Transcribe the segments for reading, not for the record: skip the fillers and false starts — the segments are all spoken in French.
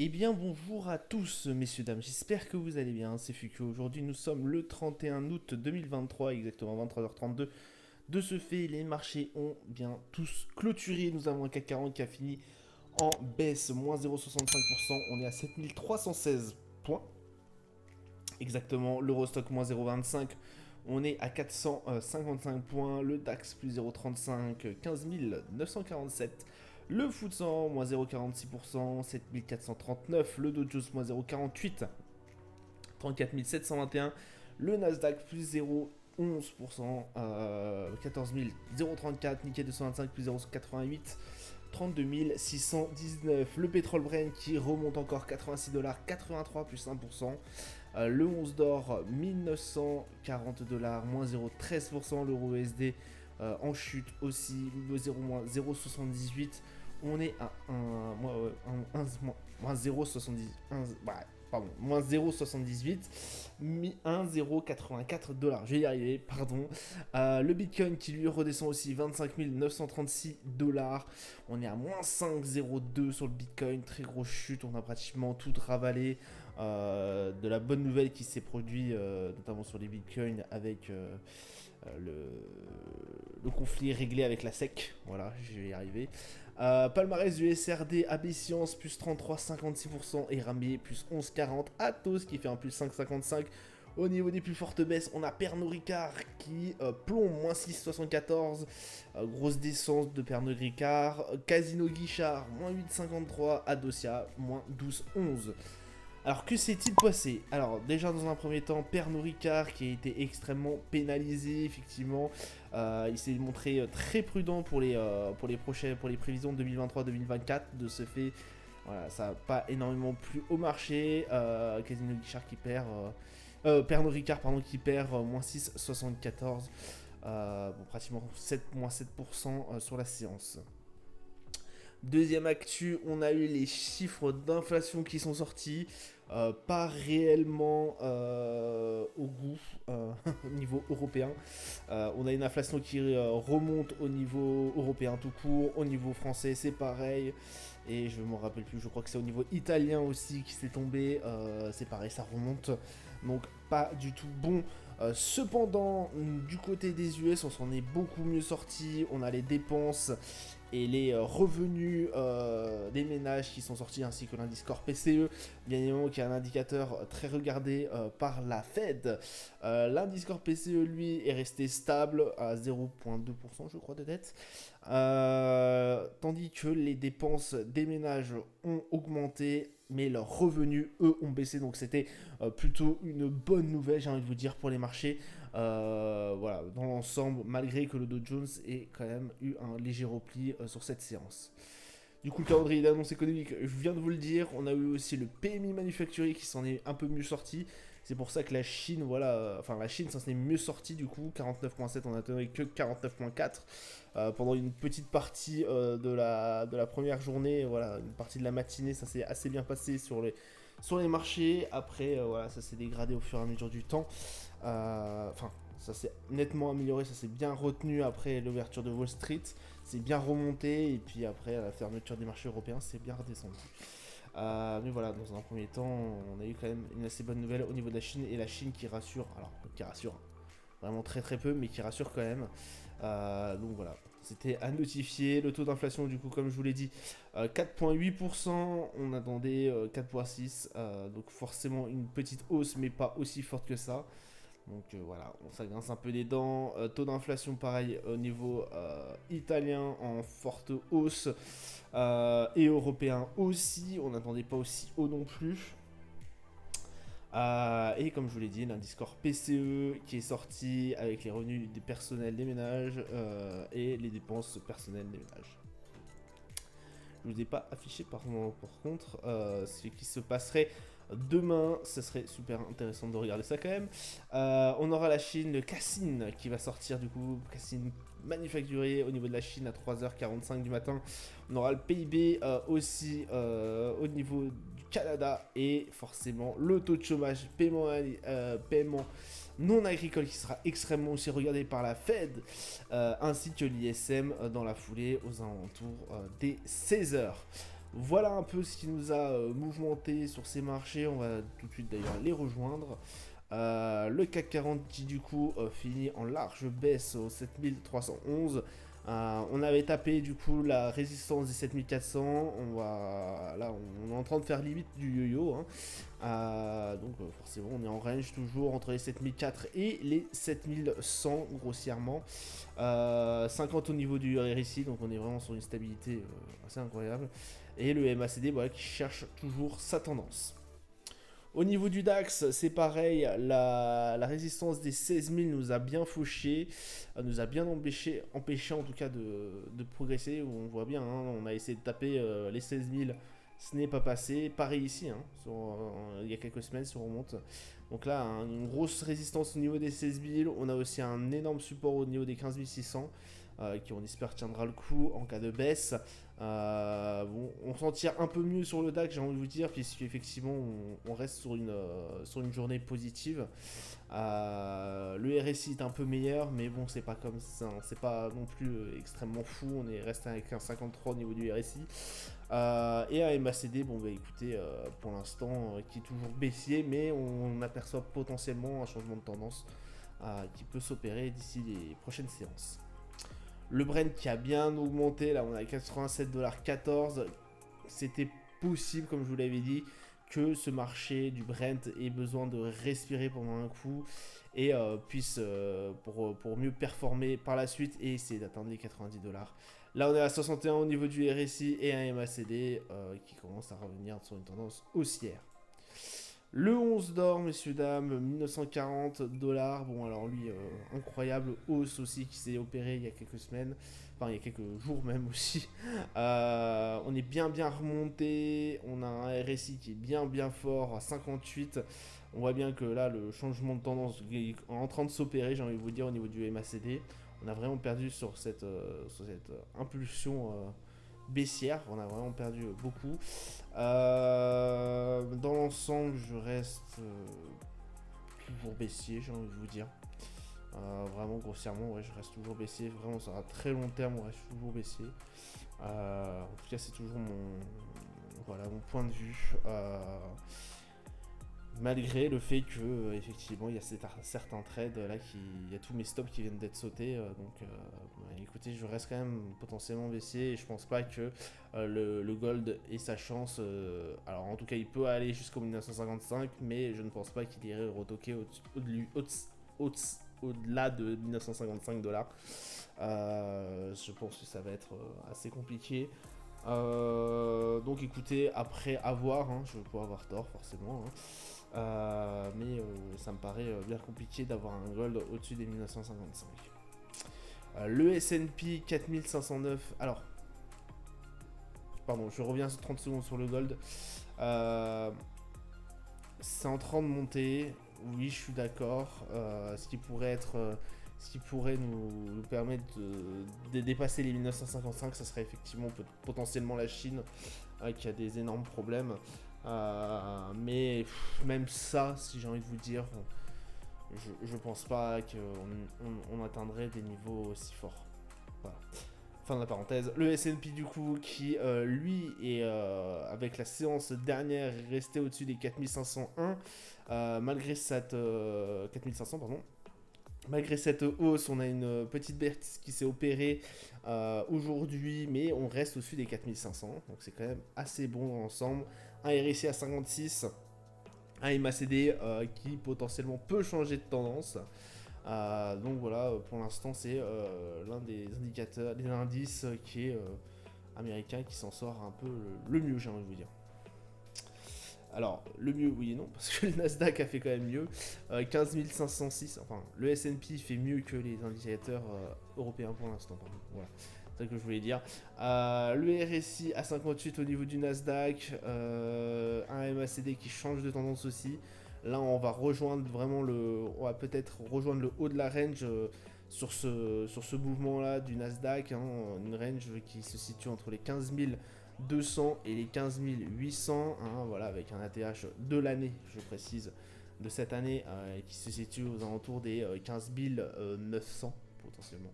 Eh bien bonjour à tous messieurs dames, j'espère que vous allez bien, c'est Fuku. Aujourd'hui nous sommes le 31 août 2023, exactement 23h32. De ce fait, les marchés ont bien tous clôturé, nous avons un CAC 40 qui a fini en baisse, moins 0,65%, on est à 7316 points. Exactement, l'Eurostock moins 0,25, on est à 455 points, le DAX plus 0,35, 15 947. Le FTSE moins 0,46%, 7439. Le Dow Jones moins 0,48, 34 721. Le Nasdaq plus 0,11%, 14 034. Nikkei 225 plus 0,88, 32 619. Le pétrole Brent qui remonte encore 86 $, 83 plus 1%. Le 11 d'or 1940 $, moins 0,13%. L'euro USD en chute aussi, 0,78. On est à moins 0,70. Pardon, moins 0,78, 1,084 $. Je vais y arriver, pardon. Le Bitcoin qui lui redescend aussi, 25 936 $. On est à moins 5,02 sur le Bitcoin, très grosse chute, on a pratiquement tout ravalé. De la bonne nouvelle qui s'est produite, notamment sur les Bitcoins, avec le conflit réglé avec la SEC. Voilà, je vais y arriver. Palmarès du SRD, AB Science plus 33,56% et Rambé plus 11,40%. Atos qui fait un plus 5,55%. Au niveau des plus fortes baisses, on a Pernod Ricard qui plombe moins 6,74. Grosse descente de Pernod Ricard. Casino Guichard, moins 8,53. Adosia, moins 12,11. Alors que s'est-il passé? Alors déjà dans un premier temps, Pernod Ricard qui a été extrêmement pénalisé effectivement. Il s'est montré très prudent pour les prévisions 2023-2024. De ce fait, voilà, ça n'a pas énormément plu au marché. Casino Guichard qui perd, Pernod Ricard pardon, qui perd moins 6,74. Bon, pratiquement moins 7% sur la séance. Deuxième actu, on a eu les chiffres d'inflation qui sont sortis, pas réellement au goût au niveau européen. On a une inflation qui remonte au niveau européen tout court, au niveau français c'est pareil, et je me rappelle plus, je crois que c'est au niveau italien aussi qui s'est tombé, c'est pareil, ça remonte, donc pas du tout bon. Cependant, du côté des US, on s'en est beaucoup mieux sorti, on a les dépenses et les revenus des ménages qui sont sortis, ainsi que l'indice Core PCE, bien évidemment qui est un indicateur très regardé par la Fed. L'indice Core PCE lui est resté stable à 0,2% je crois de dette, tandis que les dépenses des ménages ont augmenté mais leurs revenus eux ont baissé, donc c'était plutôt une bonne nouvelle, j'ai envie de vous dire, pour les marchés. Voilà, dans l'ensemble, malgré que le Dow Jones ait quand même eu un léger repli sur cette séance. Du coup, le calendrier d'annonces économiques, je viens de vous le dire, on a eu aussi le PMI manufacturier qui s'en est un peu mieux sorti. C'est pour ça que la Chine, voilà, enfin la Chine s'en est mieux sortie du coup, 49,7, on n'attendait que 49,4 pendant une petite partie de la première journée, voilà, une partie de la matinée, ça s'est assez bien passé sur les marchés. Après, voilà, ça s'est dégradé au fur et à mesure du temps. Enfin, ça s'est nettement amélioré, ça s'est bien retenu après l'ouverture de Wall Street. C'est bien remonté et puis après à la fermeture des marchés européens, c'est bien redescendu. Mais voilà, dans un premier temps, on a eu quand même une assez bonne nouvelle au niveau de la Chine, et la Chine qui rassure, alors qui rassure vraiment très très peu, mais qui rassure quand même. Donc voilà, c'était à notifier. Le taux d'inflation, du coup, comme je vous l'ai dit, 4,8%, on attendait 4,6%, donc forcément une petite hausse, mais pas aussi forte que ça. Donc voilà, ça grince un peu des dents. Taux d'inflation pareil au niveau italien en forte hausse, et européen aussi. On n'attendait pas aussi haut non plus. Et comme je vous l'ai dit, l'indice Core PCE qui est sorti avec les revenus des personnels des ménages et les dépenses personnelles des ménages. Je ne vous ai pas affiché par contre ce qui se passerait demain. Ce serait super intéressant de regarder ça quand même. On aura la Chine, le Cassine qui va sortir du coup, Cassine manufacturier au niveau de la Chine à 3h45 du matin. On aura le PIB aussi au niveau du Canada, et forcément le taux de chômage, paiement non agricole qui sera extrêmement aussi regardé par la Fed, ainsi que l'ISM dans la foulée aux alentours des 16h. Voilà un peu ce qui nous a mouvementé sur ces marchés. On va tout de suite d'ailleurs les rejoindre. Le CAC 40 qui du coup finit en large baisse au 7311. On avait tapé du coup la résistance des 7400. Là, on est en train de faire limite du yo-yo, hein. Donc forcément on est en range toujours entre les 7004 et les 7100 grossièrement. 50 au niveau du RSI, donc on est vraiment sur une stabilité assez incroyable. Et le MACD, voilà, qui cherche toujours sa tendance. Au niveau du DAX, c'est pareil, la résistance des 16 000 nous a bien fauché, nous a bien empêché en tout cas de progresser. On voit bien, hein, on a essayé de taper les 16 000, ce n'est pas passé. Pareil ici, hein, il y a quelques semaines, si on remonte. Donc là, hein, une grosse résistance au niveau des 16 000, on a aussi un énorme support au niveau des 15 600. Qui on espère tiendra le coup en cas de baisse. Bon, on s'en tire un peu mieux sur le DAX, j'ai envie de vous dire, puisqu'effectivement on reste sur une journée positive. Le RSI est un peu meilleur, mais bon, c'est pas comme ça, hein, c'est pas non plus extrêmement fou. On est resté avec un 53 au niveau du RSI. Et un MACD, bon, bah écoutez, pour l'instant, qui est toujours baissier, mais on aperçoit potentiellement un changement de tendance qui peut s'opérer d'ici les prochaines séances. Le Brent qui a bien augmenté, là on a 87,14$. C'était possible, comme je vous l'avais dit, que ce marché du Brent ait besoin de respirer pendant un coup et puisse, pour mieux performer par la suite et essayer d'atteindre les 90$. Là on est à 61 au niveau du RSI et un MACD qui commence à revenir sur une tendance haussière. Le 11 d'or, messieurs, dames, 1940$. Bon, alors lui, incroyable hausse aussi qui s'est opérée il y a quelques semaines. Enfin, il y a quelques jours même aussi. On est bien remonté. On a un RSI qui est bien fort à 58. On voit bien que là, le changement de tendance est en train de s'opérer, j'ai envie de vous dire, au niveau du MACD. On a vraiment perdu sur cette impulsion baissière. On a vraiment perdu beaucoup. Dans l'ensemble, je reste toujours baissier, j'ai envie de vous dire. Vraiment, grossièrement, ouais, je reste toujours baissier. Vraiment, sur un très long terme, on reste toujours baissier. En tout cas, c'est toujours mon point de vue. Malgré le fait que effectivement il y a certains trades là il y a tous mes stops qui viennent d'être sautés, écoutez, je reste quand même potentiellement baissier et je pense pas que le gold ait sa chance. Alors en tout cas il peut aller jusqu'au 1955, mais je ne pense pas qu'il irait retoquer au-delà de 1955$. Je pense que ça va être assez compliqué. Donc écoutez, après avoir, hein, je peux avoir tort forcément, hein. Mais ça me paraît bien compliqué d'avoir un gold au-dessus des 1955. Le S&P 4509. Alors, pardon, je reviens 30 secondes sur le gold. C'est en train de monter. Oui, je suis d'accord. Ce qui pourrait nous permettre de dépasser les 1955, ça serait effectivement potentiellement la Chine qui a des énormes problèmes. Mais même ça, si j'ai envie de vous dire, je pense pas qu'on atteindrait des niveaux aussi forts. Voilà. Fin de la parenthèse. Le S&P du coup qui lui est avec la séance dernière resté au-dessus des 4501 malgré cette 4500 pardon. Malgré cette hausse, on a une petite baisse qui s'est opérée aujourd'hui, mais on reste au-dessus des 4500, donc c'est quand même assez bon dans l'ensemble. Un RSI à 56, un MACD qui potentiellement peut changer de tendance. Donc voilà, pour l'instant c'est l'un des indicateurs, des indices qui est américain qui s'en sort un peu le mieux, j'ai envie de vous dire. Alors, le mieux, oui et non, parce que le Nasdaq a fait quand même mieux. 15 506, enfin, le S&P fait mieux que les indicateurs européens pour l'instant. Voilà, c'est ça que je voulais dire. Le RSI à 58 au niveau du Nasdaq. Un MACD qui change de tendance aussi. Là, on va rejoindre vraiment on va peut-être rejoindre le haut de la range sur ce mouvement-là du Nasdaq. Hein, une range qui se situe entre les 15 200 et les 15 800, hein, voilà, avec un ATH de l'année, je précise, de cette année, qui se situe aux alentours des 15 900 potentiellement.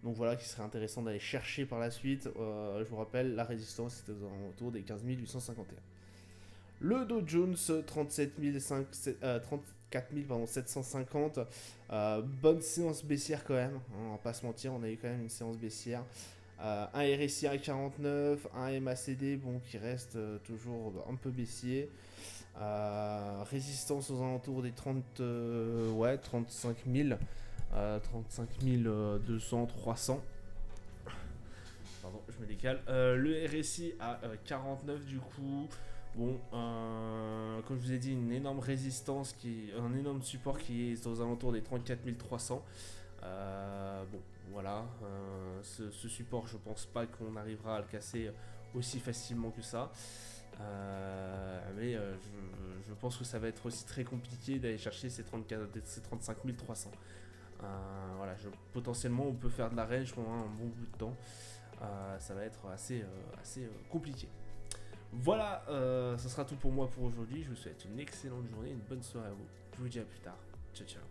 Donc voilà, qui serait intéressant d'aller chercher par la suite. Je vous rappelle, la résistance était autour des 15 851. Le Dow Jones, 34 750. Bonne séance baissière quand même, hein, on va pas se mentir, on a eu quand même une séance baissière. Un RSI à 49, un MACD bon, qui reste toujours un peu baissier. Résistance aux alentours des 35 000. 35 200, 300. Pardon, je me décale. Le RSI à 49 du coup. Bon, comme je vous ai dit, une énorme résistance, un énorme support qui est aux alentours des 34 300. Bon, voilà. Ce support, je pense pas qu'on arrivera à le casser aussi facilement que ça. Mais je pense que ça va être aussi très compliqué d'aller chercher ces 35 300. Voilà, potentiellement on peut faire de la range pendant un bon bout de temps. Ça va être assez compliqué. Voilà, ça sera tout pour moi pour aujourd'hui. Je vous souhaite une excellente journée, une bonne soirée à vous. Je vous dis à plus tard. Ciao ciao.